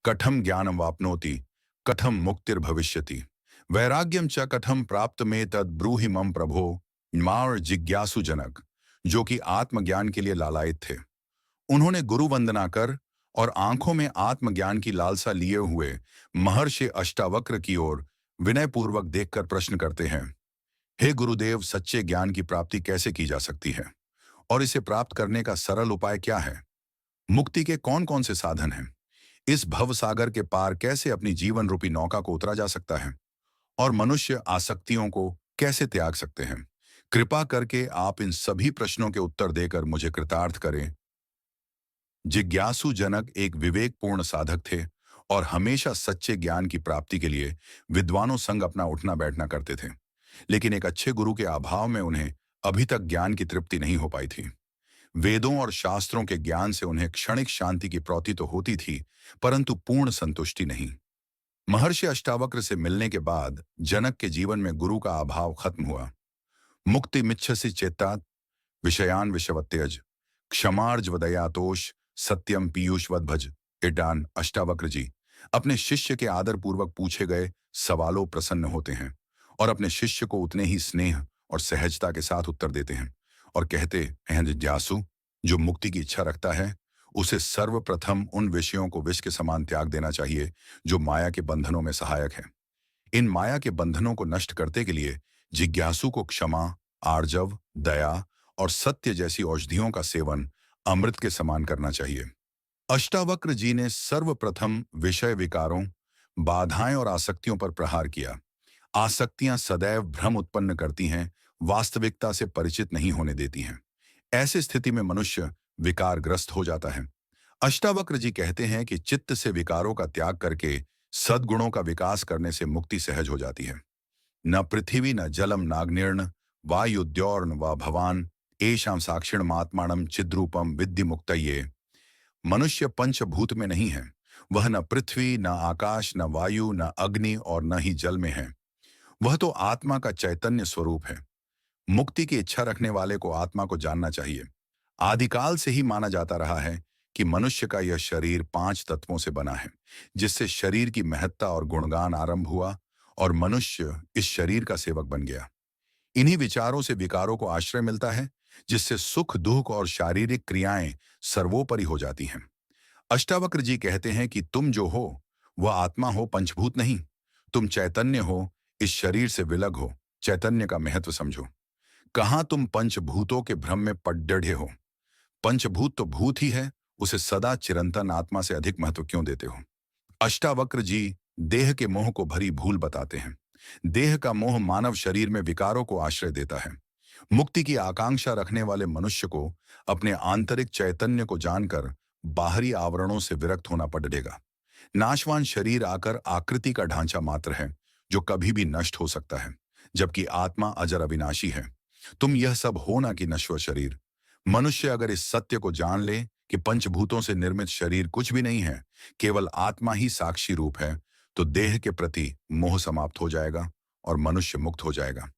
कथम ज्ञानम वाप्नोति, कथम मुक्तिर्भविष्यति, वैराग्यम च कथम प्राप्त में तद ब्रूहि मम प्रभो। मार जिज्ञासु जनक, जो कि आत्मज्ञान के लिए लालायित थे, उन्होंने गुरु वंदना कर और आंखों में आत्मज्ञान की लालसा लिए हुए महर्षि अष्टावक्र की ओर विनयपूर्वक देखकर प्रश्न करते हैं। हे गुरुदेव, सच्चे ज्ञान की प्राप्ति कैसे की जा सकती है और इसे प्राप्त करने का सरल उपाय क्या है? मुक्ति के कौन कौन से साधन हैं? इस भव सागर के पार कैसे अपनी जीवन रूपी नौका को उतरा जा सकता है और मनुष्य आसक्तियों को कैसे त्याग सकते हैं? कृपा करके आप इन सभी प्रश्नों के उत्तर देकर मुझे कृतार्थ करें। जिज्ञासु जनक एक विवेकपूर्ण साधक थे और हमेशा सच्चे ज्ञान की प्राप्ति के लिए विद्वानों संग अपना उठना बैठना करते थे। लेकिन एक अच्छे गुरु के अभाव में उन्हें अभी तक ज्ञान की तृप्ति नहीं हो पाई थी। वेदों और शास्त्रों के ज्ञान से उन्हें क्षणिक शांति की प्राप्ति तो होती थी, परंतु पूर्ण संतुष्टि नहीं। महर्षि अष्टावक्र से मिलने के बाद जनक के जीवन में गुरु का अभाव खत्म हुआ। मुक्ति मिच्छसि चेत्तात, विषयान विषवत्यज, क्षमार्जवदयातोष, सत्यम पीयूषवद भज। इडान अष्टावक्र जी अपने शिष्य के आदर पूर्वक पूछे गए सवालों प्रसन्न होते हैं और अपने शिष्य को उतने ही स्नेह और सहजता के साथ उत्तर देते हैं और कहते हैं, जिज्ञासु, जो मुक्ति की इच्छा रखता है उसे सर्वप्रथम उन विषयों को विष के समान त्याग देना चाहिए जो माया के बंधनों में सहायक है। इन माया के बंधनों को नष्ट करने के लिए जिज्ञासु को क्षमा, आर्जव, दया और सत्य जैसी औषधियों का सेवन अमृत के समान करना चाहिए। अष्टावक्र जी ने सर्वप्रथम विषय विकारों, बाधाएं और आसक्तियों पर प्रहार किया। आसक्तियां सदैव भ्रम उत्पन्न करती हैं, वास्तविकता से परिचित नहीं होने देती हैं। ऐसी स्थिति में मनुष्य विकारग्रस्त हो जाता है। अष्टावक्र जी कहते हैं कि चित्त से विकारों का त्याग करके सद्गुणों का विकास करने से मुक्ति सहज हो जाती है। न पृथ्वी न जलम नाग्निर्न वायुद्योर्न व भवान एषां साक्षिणमात्मानं चिद्रूपम विद्धि मुक्तये। मनुष्य पंचभूत में नहीं है। वह न पृथ्वी, न आकाश, न वायु, न अग्नि और न ही जल में है। वह तो आत्मा का चैतन्य स्वरूप है। मुक्ति की इच्छा रखने वाले को आत्मा को जानना चाहिए। आदिकाल से ही माना जाता रहा है कि मनुष्य का यह शरीर 5 तत्वों से बना है, जिससे शरीर की महत्ता और गुणगान आरंभ हुआ और मनुष्य इस शरीर का सेवक बन गया। इन्हीं विचारों से विकारों को आश्रय मिलता है, जिससे सुख, दुख और शारीरिक क्रियाएं सर्वोपरि हो जाती हैं। अष्टावक्र जी कहते हैं कि तुम जो हो वह आत्मा हो, पंचभूत नहीं। तुम चैतन्य हो, इस शरीर से विलग हो। चैतन्य का महत्व समझो। कहाँ तुम पंचभूतों के भ्रम में पड़ डढ़े हो। पंचभूत तो भूत ही है, उसे सदा चिरंतन आत्मा से अधिक महत्व क्यों देते हो? अष्टावक्र जी देह के मोह को भरी भूल बताते हैं। देह का मोह मानव शरीर में विकारों को आश्रय देता है। मुक्ति की आकांक्षा रखने वाले मनुष्य को अपने आंतरिक चैतन्य को जानकर बाहरी आवरणों से विरक्त होना पड़ेगा। नाशवान शरीर आकर आकृति का ढांचा मात्र है, जो कभी भी नष्ट हो सकता है, जबकि आत्मा अजर अविनाशी है। तुम यह सब हो ना कि नश्वर शरीर। मनुष्य अगर इस सत्य को जान ले कि पंचभूतों से निर्मित शरीर कुछ भी नहीं है, केवल आत्मा ही साक्षी रूप है, तो देह के प्रति मोह समाप्त हो जाएगा और मनुष्य मुक्त हो जाएगा।